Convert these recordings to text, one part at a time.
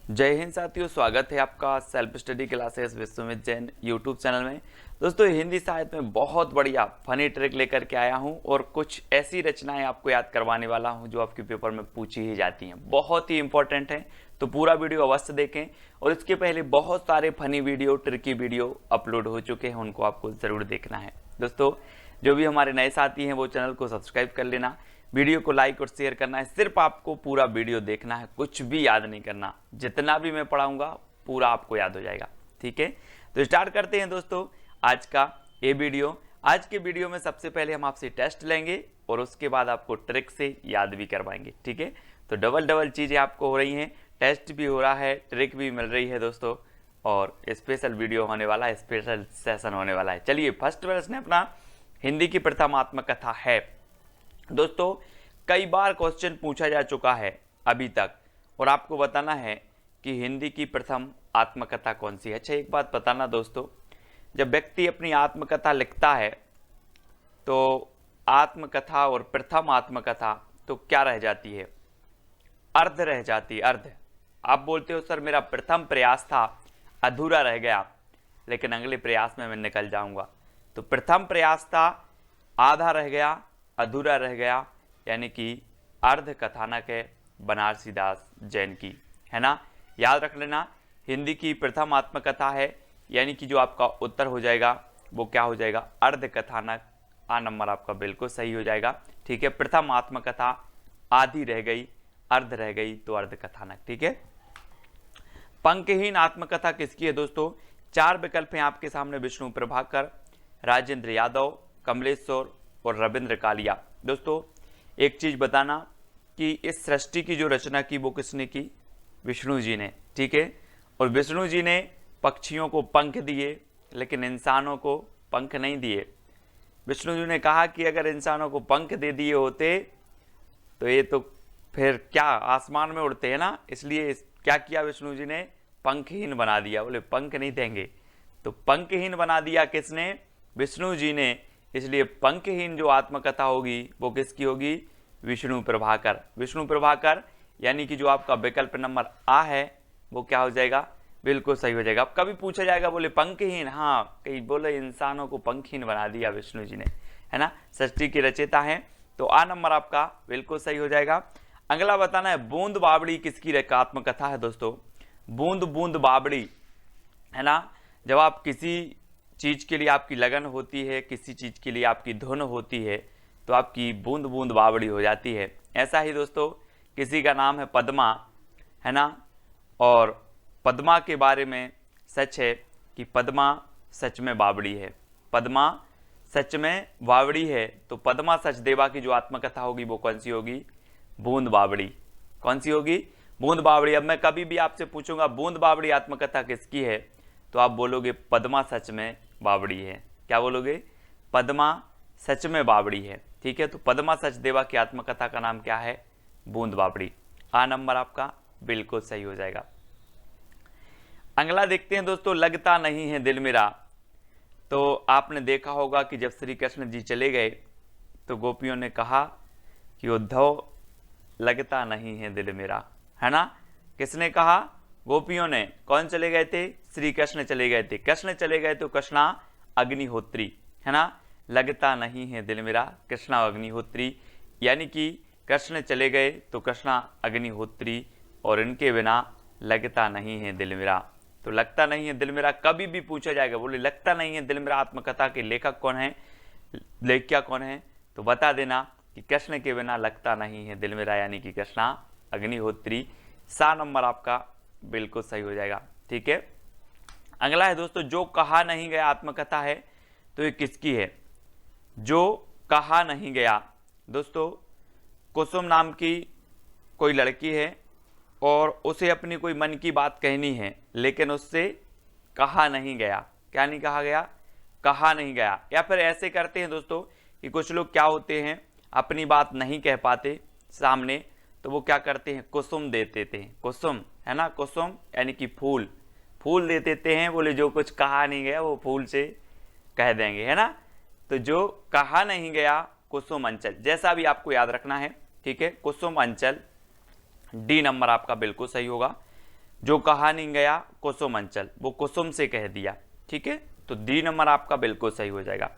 जय हिंद साथियों, स्वागत है आपका self study classes Vishwamit Jain YouTube channel में। दोस्तों, हिंदी साहित्य में बहुत बढ़िया फनी ट्रिक लेकर के आया हूं और कुछ ऐसी रचनाएं आपको याद करवाने वाला हूं जो आपके पेपर में पूछी ही जाती हैं, बहुत ही इंपॉर्टेंट है। तो पूरा वीडियो अवश्य देखें। और इसके पहले बहुत सारे funny video, tricky video upload हो चुके हैं, उनको आपको ज़रूर देखना है। दोस्तों, जो भी हमारे नए साथी हैं वो चैनल को सब्सक्राइब कर लेना, वीडियो को लाइक और शेयर करना है। सिर्फ आपको पूरा वीडियो देखना है, कुछ भी याद नहीं करना। जितना भी मैं पढ़ाऊंगा पूरा आपको याद हो जाएगा। ठीक है, तो स्टार्ट करते हैं दोस्तों आज का ये वीडियो। आज के वीडियो में सबसे पहले हम आपसे टेस्ट लेंगे और उसके बाद आपको ट्रिक से याद भी करवाएंगे। ठीक है, तो डबल डबल चीज़ें आपको हो रही हैं, टेस्ट भी हो रहा है, ट्रिक भी मिल रही है दोस्तों, और स्पेशल वीडियो होने वाला है, स्पेशल सेशन होने वाला है। चलिए, फर्स्ट प्रश्न अपना हिंदी की प्रथम आत्मकथा है। दोस्तों, कई बार क्वेश्चन पूछा जा चुका है अभी तक, और आपको बताना है कि हिंदी की प्रथम आत्मकथा कौन सी है। अच्छा, एक बात बताना दोस्तों, जब व्यक्ति अपनी आत्मकथा लिखता है तो आत्मकथा और प्रथम आत्मकथा तो क्या रह जाती है? अर्ध रह जाती है, अर्ध। आप बोलते हो सर मेरा प्रथम प्रयास था, अधूरा रह गया, लेकिन अगले प्रयास में मैं निकल जाऊंगा। तो प्रथम प्रयास था, आधा रह गया, अधूरा रह गया, यानी कि अर्ध कथानक है बनारसी दास जैन की, है ना। याद रख लेना, हिंदी की प्रथम आत्मकथा है, यानी कि जो आपका उत्तर हो जाएगा वो क्या हो जाएगा? अर्ध कथानक। आ नंबर आपका बिल्कुल सही हो जाएगा। ठीक है, प्रथम आत्मकथा आधी रह गई, अर्ध रह गई, तो अर्ध कथानक। ठीक है, पंक्तिहीन आत्मकथा किसकी है दोस्तों? चार विकल्प हैं आपके सामने, विष्णु प्रभाकर, राजेंद्र यादव, कमलेश्वर और रविंद्र कालिया। दोस्तों, एक चीज बताना कि इस सृष्टि की जो रचना की वो किसने की? विष्णु जी ने। ठीक है, और विष्णु जी ने पक्षियों को पंख दिए, लेकिन इंसानों को पंख नहीं दिए। विष्णु जी ने कहा कि अगर इंसानों को पंख दे दिए होते तो ये तो फिर क्या आसमान में उड़ते हैं ना, इसलिए क्या किया विष्णु जी ने? पंखहीन बना दिया। बोले पंख नहीं देंगे, तो पंखहीन बना दिया किसने? विष्णु जी ने। इसलिए पंखहीन जो आत्मकथा होगी वो किसकी होगी? विष्णु प्रभाकर। विष्णु प्रभाकर, यानी कि जो आपका विकल्प नंबर आ है वो क्या हो जाएगा? बिल्कुल सही हो जाएगा। अब कभी पूछा जाएगा बोले पंखहीन, हाँ कहीं बोले इंसानों को पंखहीन बना दिया विष्णु जी ने, है ना। सृष्टि के रचयिता हैं, तो आ नंबर आपका बिल्कुल सही हो जाएगा। अगला बताना है, बूंद बावड़ी किसकी आत्मकथा है दोस्तों? बूंद बूंद बावड़ी, है ना। जब आप किसी चीज के लिए आपकी लगन होती है, किसी चीज के लिए आपकी धुन होती है, तो आपकी बूंद बूंद बावड़ी हो जाती है। ऐसा ही दोस्तों, किसी का नाम है पद्मा, है ना, और पद्मा के बारे में सच है कि पद्मा सच में बावड़ी है। पद्मा सच में बावड़ी है, तो पद्मा सचदेवा की जो आत्मकथा होगी वो कौन सी होगी? बूंद बावड़ी। कौन सी होगी? बूंद बावड़ी। अब मैं कभी भी आपसे पूछूंगा बूंद बावड़ी आत्मकथा किसकी है, तो आप बोलोगे पद्मा सच में बावड़ी है। क्या बोलोगे? पद्मा सच में बावड़ी है। ठीक है, तो पद्मा सचदेवा की आत्मकथा का नाम क्या है? बूंद बावड़ी। आ नंबर आपका बिल्कुल सही हो जाएगा। अगला देखते हैं दोस्तों, लगता नहीं है दिल मेरा। तो आपने देखा होगा कि जब श्री कृष्ण जी चले गए तो गोपियों ने कहा कि उद्धव लगता नहीं है दिल मेरा, है ना। किसने कहा? गोपियों ने। कौन चले गए थे? श्री कृष्ण चले गए थे। कृष्ण चले गए तो कृष्णा अग्निहोत्री, है ना। लगता नहीं है दिल मेरा, कृष्णा अग्निहोत्री, यानी कि कृष्ण चले गए तो कृष्णा अग्निहोत्री, और इनके बिना लगता नहीं है दिल मेरा। तो लगता नहीं है दिल मेरा कभी भी पूछा जाएगा, बोले लगता नहीं है दिल मेरा आत्मकथा के लेखक कौन है, लेखिका कौन है, तो बता देना कि कृष्ण के बिना लगता नहीं है दिल मेरा, यानी कि कृष्णा अग्निहोत्री। सा नंबर आपका बिल्कुल सही हो जाएगा। ठीक है, अगला है दोस्तों, जो कहा नहीं गया आत्मकथा है, तो ये किसकी है? जो कहा नहीं गया दोस्तों, कुसुम नाम की कोई लड़की है और उसे अपनी कोई मन की बात कहनी है, लेकिन उससे कहा नहीं गया। क्या नहीं कहा गया? कहा नहीं गया। या फिर ऐसे करते हैं दोस्तों कि कुछ लोग क्या होते हैं, अपनी बात नहीं कह पाते सामने, तो वो क्या करते हैं? कुसुम दे देते हैं। कुसुम, है ना, कुसुम यानी कि फूल, फूल दे देते हैं। बोले जो कुछ कहा नहीं गया वो फूल से कह देंगे, है ना। तो जो कहा नहीं गया कुसुम अंचल, जैसा भी आपको याद रखना है। ठीक है, कुसुम अंचल। डी नंबर आपका बिल्कुल सही होगा। जो कहानी गया कुसुम अंचल, वो कुसुम से कह दिया। ठीक है, तो डी नंबर आपका बिल्कुल सही हो जाएगा।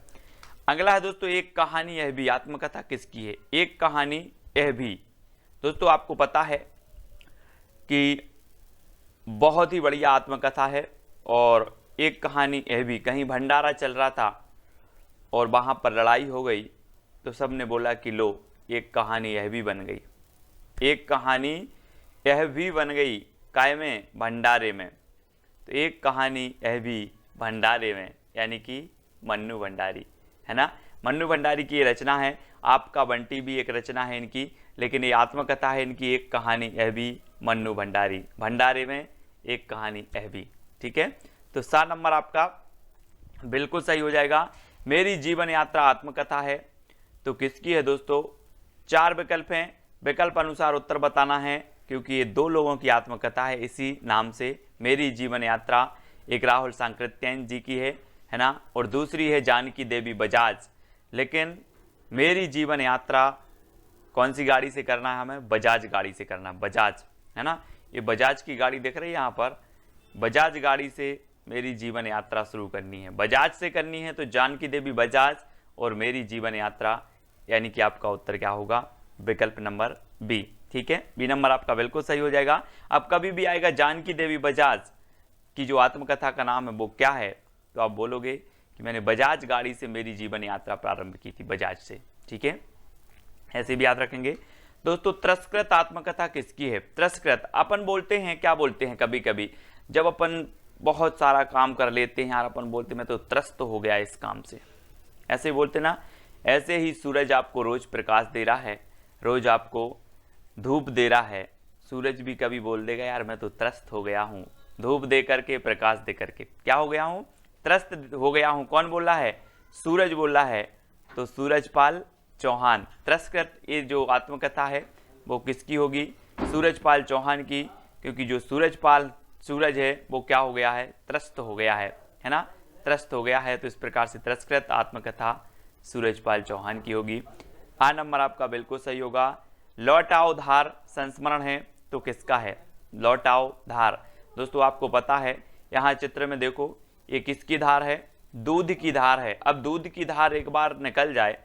अगला है दोस्तों, एक कहानी यह भी, आत्मकथा किसकी है? एक कहानी यह भी। दोस्तों आपको पता है कि बहुत ही बढ़िया आत्मकथा है। और एक कहानी यह भी, कहीं भंडारा चल रहा था और वहां पर लड़ाई हो गई, तो सब ने बोला कि लो एक कहानी यह भी बन गई। एक कहानी यह भी बन गई, काय में? भंडारे में। तो एक कहानी यह भी भंडारे में, यानी कि मन्नू भंडारी, है ना। मन्नू भंडारी की ये रचना है। आपका बंटी भी एक रचना है इनकी, लेकिन ये आत्मकथा है इनकी, एक कहानी यह भी मन्नू भंडारी, भंडारे में एक कहानी यह भी। ठीक है, तो 7 नंबर आपका बिल्कुल सही हो जाएगा। मेरी जीवन यात्रा आत्मकथा है, तो किसकी है दोस्तों? 4 विकल्प हैं, विकल्प अनुसार उत्तर बताना है, क्योंकि ये 2 लोगों की आत्मकथा है इसी नाम से, मेरी जीवन यात्रा। एक राहुल सांकृत्यायन जी की है ना, और दूसरी है जानकी देवी बजाज। लेकिन मेरी जीवन यात्रा कौन सी गाड़ी से करना है हमें? बजाज गाड़ी से करना है, बजाज, है ना। ये बजाज की गाड़ी दिख रही है यहाँ पर, बजाज गाड़ी से मेरी जीवन यात्रा शुरू करनी है, बजाज से करनी है, तो जानकी देवी बजाज और मेरी जीवन यात्रा, यानी कि आपका उत्तर क्या होगा? विकल्प नंबर बी। ठीक है, बी नंबर आपका बिल्कुल सही हो जाएगा। अब कभी भी आएगा जानकी देवी बजाज की जो आत्मकथा का नाम है वो क्या है, तो आप बोलोगे कि मैंने बजाज गाड़ी से मेरी जीवन यात्रा प्रारंभ की थी, बजाज से। ठीक है, ऐसे भी याद रखेंगे। दोस्तों तिरस्कृत आत्मकथा किसकी है? तिरस्कृत अपन बोलते हैं, क्या बोलते हैं कभी कभी जब अपन बहुत सारा काम कर लेते हैं यार, अपन बोलते हैं मैं तो त्रस्त हो गया इस काम से, ऐसे बोलते ना। ऐसे ही सूरज आपको रोज प्रकाश दे रहा है, रोज आपको धूप दे रहा है, सूरज भी कभी बोल देगा यार मैं तो त्रस्त हो गया हूँ, धूप दे करके, प्रकाश दे करके क्या हो गया हूँ? त्रस्त हो गया हूँ। कौन बोल रहा है? सूरज बोल रहा है। तो सूरजपाल चौहान, तिरस्कृत ये जो आत्मकथा है वो किसकी होगी? सूरजपाल चौहान की, क्योंकि जो सूरज है वो क्या हो गया है? त्रस्त हो गया है ना, त्रस्त हो गया है। तो इस प्रकार से तिरस्कृत आत्मकथा सूरजपाल चौहान की होगी। आ नंबर आपका बिल्कुल सही होगा। लौटाओ धार संस्मरण है, तो किसका है? लौटाओ धार। दोस्तों आपको पता है, यहाँ चित्र में देखो ये किसकी धार है? दूध की धार है। अब दूध की धार एक बार निकल जाए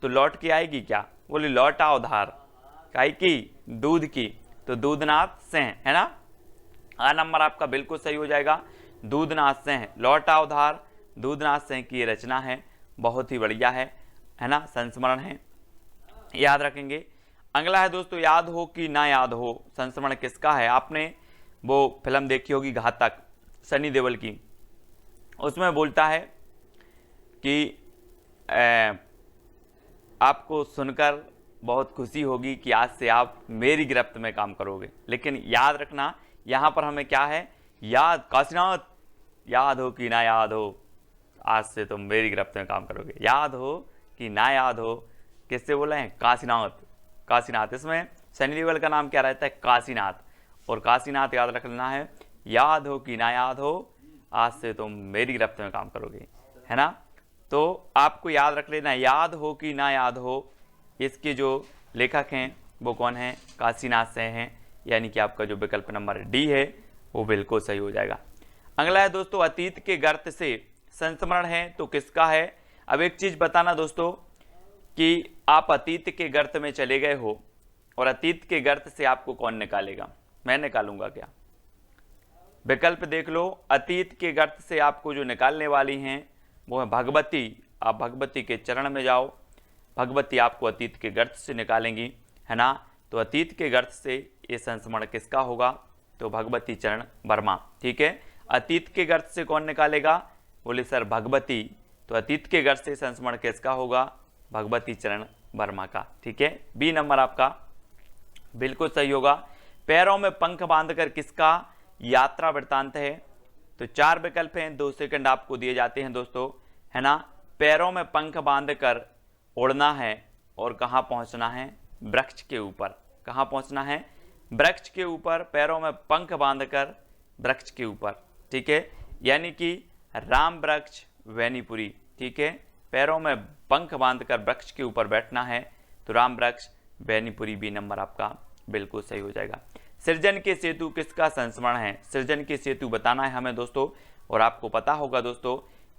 तो लौट के आएगी क्या? बोले लौटाओ धार, काई की? दूध की। तो दूधनाथ सिंह, है ना। आ नंबर आपका बिल्कुल सही हो जाएगा, दूधनाथ सिंह। लौटाओ धार दूधनाथ सिंह की रचना है, बहुत ही बढ़िया है ना, संस्मरण है, याद रखेंगे। अगला है दोस्तों, याद हो कि ना याद हो संस्मरण किसका है? आपने वो फिल्म देखी होगी घातक, सनी देओल की। उसमें बोलता है कि आपको सुनकर बहुत खुशी होगी कि आज से आप मेरी गिरफ्त में काम करोगे। लेकिन याद रखना यहाँ पर हमें क्या है? याद, काशीनाथ, याद हो कि ना याद हो, आज से तुम मेरी गिरफ्त में काम करोगे। याद हो कि ना याद हो, किससे बोले हैं? काशीनाथ, काशीनाथ। इसमें सनी देओल का नाम क्या रहता है? काशीनाथ। और काशीनाथ याद रखना है, याद हो कि ना याद हो, आज से तुम मेरी गिरफ्त में काम करोगे, है ना। तो आपको याद रख लेना, याद हो कि ना याद हो, इसके जो लेखक हैं वो कौन है? काशीनाथ से हैं, यानी कि आपका जो विकल्प नंबर डी है वो बिल्कुल सही हो जाएगा। अगला है दोस्तों, अतीत के गर्त से संस्मरण है, तो किसका है? अब एक चीज बताना दोस्तों कि आप अतीत के गर्त में चले गए हो और अतीत के गर्त से आपको कौन निकालेगा? मैं निकालूंगा क्या? विकल्प देख लो। अतीत के गर्त से आपको जो निकालने वाली हैं वो है भगवती। आप भगवती के चरण में जाओ, भगवती आपको अतीत के गर्त से निकालेंगी, है ना। तो अतीत के गर्त से ये संस्मरण किसका होगा? तो भगवती चरण वर्मा। ठीक है, अतीत के गर्त से कौन निकालेगा? बोले सर भगवती। तो अतीत के गर्त से संस्मरण किसका होगा? भगवती चरण वर्मा का। ठीक है, बी नंबर आपका बिल्कुल सही होगा। पैरों में पंख बांधकर किसका यात्रा वृत्तांत है? तो 4 विकल्प हैं, 2 सेकंड आपको दिए जाते हैं दोस्तों, है ना। पैरों में पंख बांधकर उड़ना है और कहाँ पहुंचना है? वृक्ष के ऊपर। कहाँ पहुंचना है? वृक्ष के ऊपर। पैरों में पंख बांधकर वृक्ष के ऊपर। ठीक है, यानी कि राम वृक्ष वैनीपुरी। ठीक है, पैरों में पंख बांधकर वृक्ष के ऊपर बैठना है, तो राम वृक्ष वैनीपुरी, बी नंबर आपका बिल्कुल सही हो जाएगा। सृजन के सेतु किसका संस्मरण है? सृजन के सेतु बताना है हमें दोस्तों। और आपको पता होगा दोस्तों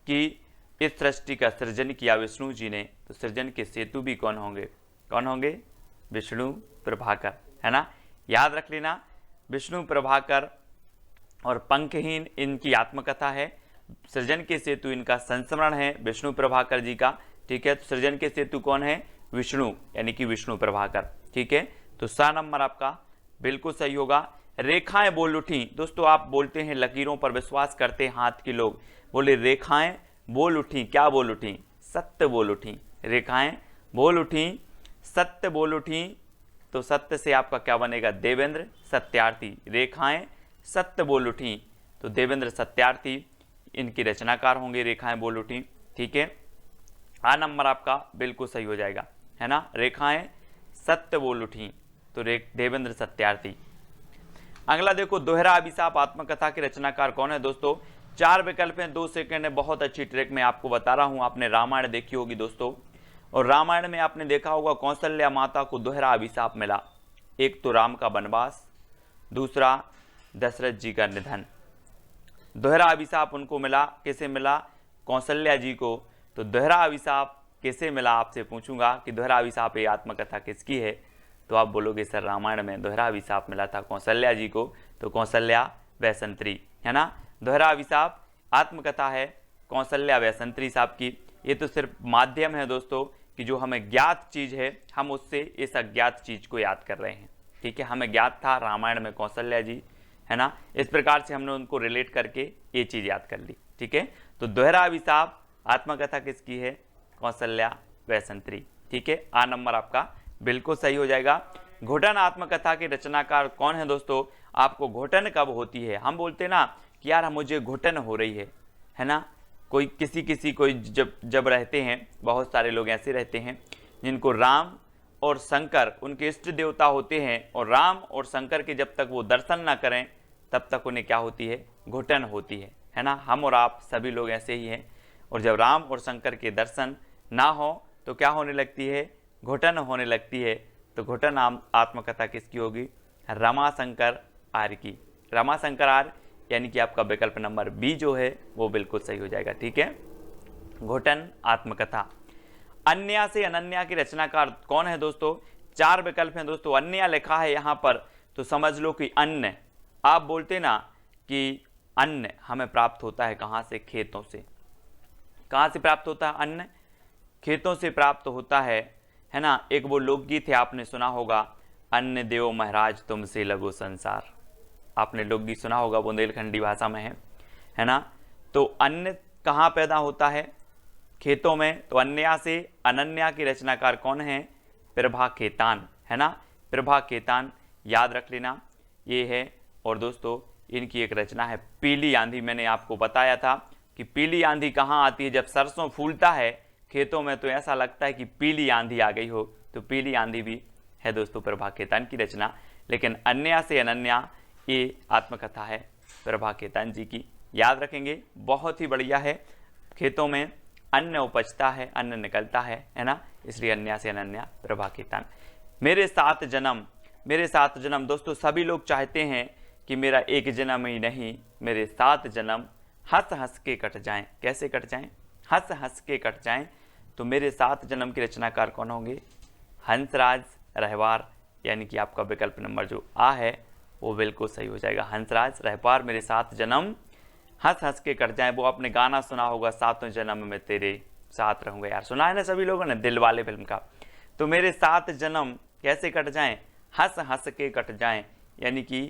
कि इस सृष्टि का सृजन किया विष्णु जी ने, तो सृजन के सेतु भी कौन होंगे? कौन होंगे? विष्णु प्रभाकर, है ना। याद रख लेना, विष्णु प्रभाकर और पंखहीन इनकी आत्मकथा है। सृजन के सेतु इनका संस्मरण है विष्णु प्रभाकर जी का, ठीक है। तो सृजन के सेतु कौन है? विष्णु, यानी कि विष्णु प्रभाकर, ठीक है। तो सा नंबर आपका बिल्कुल सही होगा। रेखाएं बोल उठी, दोस्तों आप बोलते हैं लकीरों पर विश्वास करते हैं हाथ के लोग, बोले रेखाएं बोल उठी, क्या बोल उठी? सत्य बोल उठी। रेखाएं बोल उठी, सत्य बोल उठी, तो सत्य से आपका क्या बनेगा? देवेंद्र सत्यार्थी। रेखाएं सत्य बोल उठी, तो देवेंद्र सत्यार्थी इनकी रचनाकार होंगे, रेखाएं बोल उठी, ठीक है। आ नंबर आपका बिल्कुल सही हो जाएगा, है ना। रेखाएं सत्य बोल उठी, तो देवेंद्र सत्यार्थी। अगला देखो, दोहरा अभिशाप आत्मकथा के रचनाकार कौन है? दोस्तों 4 विकल्प हैं, 2 सेकंड है, बहुत अच्छी ट्रिक में आपको बता रहा हूं। आपने रामायण देखी होगी दोस्तों, और रामायण में आपने देखा होगा कौशल्या माता को दोहरा अभिशाप मिला। एक तो राम का वनवास, दूसरा दशरथ जी का निधन। दोहरा अभिशाप उनको मिला, किसे मिला? कौशल्या जी को। तो दोहरा अभिशाप किसे मिला? आपसे पूछूंगा कि दोहरा अभिशाप ये आत्मकथा किसकी है, तो आप बोलोगे सर रामायण में दोहरा अभिशाप मिला था कौशल्या जी को, तो कौशल्या वैसंतरी, है ना। दोहरा अभिशाप आत्मकथा है कौशल्या वैसंतरी साहब की। ये तो सिर्फ माध्यम है दोस्तों कि जो हमें ज्ञात चीज है हम उससे इस अज्ञात चीज को याद कर रहे हैं, ठीक है। हमें ज्ञात था रामायण में कौशल्या जी, है ना, इस प्रकार से हमने उनको रिलेट करके ये चीज याद कर ली, ठीक है। तो दोहरा अभिशाप आत्मकथा किसकी है? कौशल्या वैसंतरी, ठीक है। आ नंबर आपका बिल्कुल सही हो जाएगा। घुटन आत्मकथा के रचनाकार कौन है? दोस्तों आपको घुटन कब होती है? हम बोलते ना कि यार मुझे घुटन हो रही है ना। कोई कोई जब रहते हैं, बहुत सारे लोग ऐसे रहते हैं जिनको राम और शंकर उनके इष्ट देवता होते हैं, और राम और शंकर के जब तक वो दर्शन ना करें तब तक उन्हें क्या होती है? घुटन होती है ना। हम और आप सभी लोग ऐसे ही हैं, और जब राम और शंकर के दर्शन ना हो तो क्या होने लगती है? घुटन होने लगती है। तो घुटन आत्मकथा किसकी होगी? रमाशंकर आर्य की। रमाशंकर आर्य, यानी कि आपका विकल्प नंबर बी जो है वो बिल्कुल सही हो जाएगा, ठीक है। घुटन आत्मकथा। अन्या से अनन्या की रचनाकार कौन है? दोस्तों 4 विकल्प हैं दोस्तों। अन्या लिखा है यहां पर, तो समझ लो कि अन्न, आप बोलते ना कि अन्न हमें प्राप्त होता है कहां से? खेतों से। कहां से प्राप्त होता है अन्न? खेतों से प्राप्त होता है ना। एक वो लोकगीत है, आपने सुना होगा, अन्न देव महाराज तुमसे लगो संसार। आपने लोकगीत सुना होगा, बुंदेलखंडी भाषा में है ना। तो अन्न कहाँ पैदा होता है? खेतों में। तो अन्या से अनन्या की रचनाकार कौन है? प्रभा खेतान, है ना। प्रभा खेतान याद रख लेना, ये है। और दोस्तों इनकी एक रचना है पीली आंधी। मैंने आपको बताया था कि पीली आंधी कहाँ आती है? जब सरसों फूलता है खेतों में तो ऐसा लगता है कि पीली आंधी आ गई हो, तो पीली आंधी भी है दोस्तों प्रभा खेतान की रचना। लेकिन अन्या से अनन्या ये आत्मकथा है प्रभा खेतान जी की, याद रखेंगे, बहुत ही बढ़िया है। खेतों में अन्न उपजता है, अन्न निकलता है ना, इसलिए अन्या से अनन्या प्रभा खेतान। मेरे 7 जन्म, मेरे 7 जन्म। दोस्तों सभी लोग चाहते हैं कि मेरा एक जन्म ही नहीं, मेरे 7 जन्म हंस हंस के कट जाएं। कैसे कट जाएं? हंस हंस के कट जाएं। तो मेरे 7 जन्म के रचनाकार कौन होंगे? हंसराज रहवार, यानी कि आपका विकल्प नंबर जो आ है वो बिल्कुल सही हो जाएगा। हंसराज रहवार, मेरे 7 जन्म हंस हंस के कट जाएं। वो आपने गाना सुना होगा, 7वें जन्म में तेरे साथ रहूंगा यार, सुना है ना सभी लोगों ने, दिल वाले फिल्म का। तो मेरे 7 जन्म कैसे कट जाएं? हंस हंस के कट जाएं, यानी कि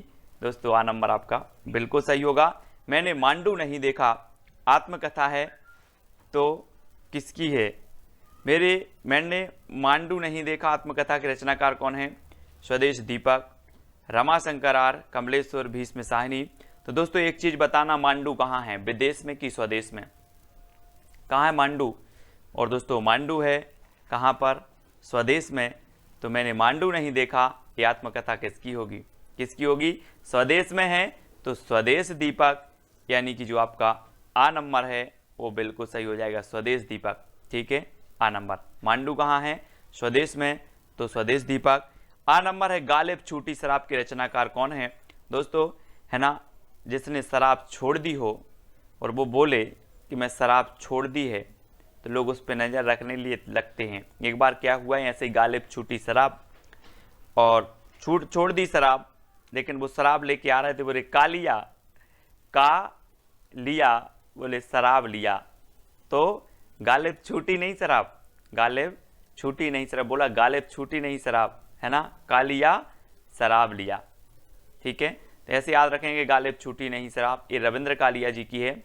दोस्तों आ नंबर आपका बिल्कुल सही होगा। मैंने मांडू नहीं देखा आत्मकथा है, तो किसकी है? मैंने मांडू नहीं देखा आत्मकथा के रचनाकार कौन है? स्वदेश दीपक, रमाशंकर आर्य, कमलेश्वर, भीष्म साहनी। तो दोस्तों एक चीज बताना, मांडू कहाँ है? विदेश में कि स्वदेश में? कहाँ है मांडू? और दोस्तों मांडू है कहाँ पर? स्वदेश में। तो मैंने मांडू नहीं देखा, ये आत्मकथा किसकी होगी? किसकी होगी? स्वदेश में है, तो स्वदेश दीपक, यानी कि जो आपका आ नंबर है वो बिल्कुल सही हो जाएगा, स्वदेश दीपक, ठीक है। आ नंबर। मांडू कहाँ है? स्वदेश में, तो स्वदेश दीपक। आ नंबर है गालिब छूटी शराब के रचनाकार कौन है दोस्तों, है ना, जिसने शराब छोड़ दी हो और वो बोले कि मैं शराब छोड़ दी है तो लोग उस पर नज़र रखने लिए लगते हैं। एक बार क्या हुआ है, ऐसे ही गालिब छूटी शराब और छोड़ दी शराब, लेकिन वो शराब लेके आ रहे थे, बोले का लिया, का लिया, बोले शराब लिया, तो गालिब छूटी नहीं शराब, गालिब छूटी नहीं शराब, बोला गालिब छूटी नहीं शराब, है ना, का लिया शराब लिया। ठीक है, तो ऐसे याद रखेंगे, गालिब छूटी नहीं शराब, ये रविंद्र कालिया जी की है।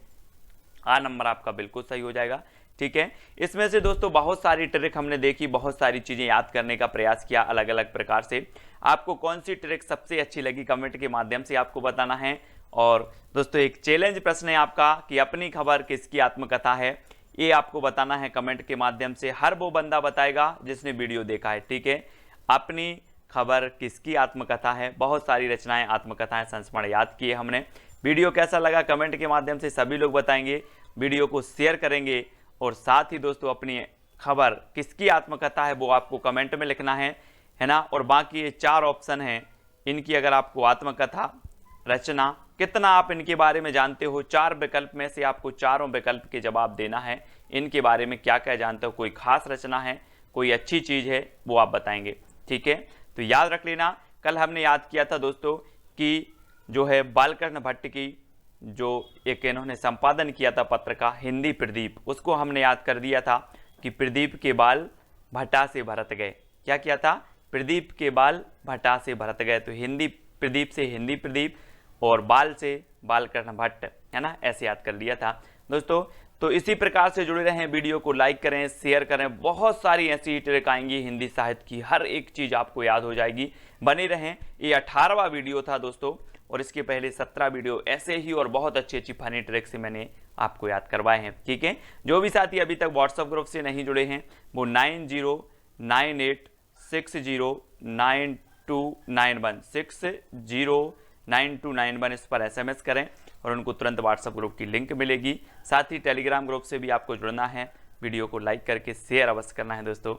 आ नंबर आपका बिल्कुल सही हो जाएगा। ठीक है, इसमें से दोस्तों बहुत सारी ट्रिक हमने देखी, बहुत सारी चीजें याद करने का प्रयास किया अलग अलग प्रकार से। आपको कौन सी ट्रिक सबसे अच्छी लगी कमेंट के माध्यम से आपको बताना है। और दोस्तों एक चैलेंज प्रश्न है आपका कि अपनी खबर किसकी आत्मकथा है, ये आपको बताना है कमेंट के माध्यम से। हर वो बंदा बताएगा जिसने वीडियो देखा है। ठीक है, अपनी खबर किसकी आत्मकथा है, बहुत सारी रचनाएं आत्मकथाएं संस्मरण याद किए हमने। वीडियो कैसा लगा कमेंट के माध्यम से सभी लोग बताएंगे, वीडियो को शेयर करेंगे और साथ ही दोस्तों अपनी खबर किसकी आत्मकथा है वो आपको कमेंट में लिखना है ना। और बाकी ये 4 ऑप्शन हैं, इनकी अगर आपको आत्मकथा रचना कितना आप इनके बारे में जानते हो, 4 विकल्प में से आपको चारों विकल्प के जवाब देना है। इनके बारे में क्या क्या जानते हो, कोई खास रचना है, कोई अच्छी चीज है, वो आप बताएंगे। ठीक है, तो याद रख लेना, कल हमने याद किया था दोस्तों कि जो है बालकृष्ण भट्ट की जो एक इन्होंने संपादन किया था पत्र का हिंदी प्रदीप, उसको हमने याद कर दिया था कि प्रदीप के बाल भट्टा से भरत गए। क्या किया था, प्रदीप के बाल भट्टा से भरत गए, तो हिंदी प्रदीप से हिंदी प्रदीप और बाल से बालकृष्ण भट्ट, है ना, ऐसे याद कर लिया था दोस्तों। तो इसी प्रकार से जुड़े रहें, वीडियो को लाइक करें, शेयर करें, बहुत सारी ऐसी ट्रिक आएंगी हिंदी साहित्य की, हर एक चीज आपको याद हो जाएगी। बने रहें, ये 18वां वीडियो था दोस्तों, और इसके पहले 17 वीडियो ऐसे ही और बहुत अच्छी अच्छी फनी ट्रिक से मैंने आपको याद करवाए हैं। ठीक है, जो भी साथी अभी तक व्हाट्सएप ग्रुप से नहीं जुड़े हैं वो 9098609291 609291 इस पर SMS करें और उनको तुरंत व्हाट्सएप ग्रुप की लिंक मिलेगी। साथ ही टेलीग्राम ग्रुप से भी आपको जुड़ना है, वीडियो को लाइक करके शेयर अवश्य करना है दोस्तों।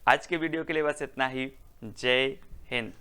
आज के वीडियो के लिए बस इतना ही। जय हिंद।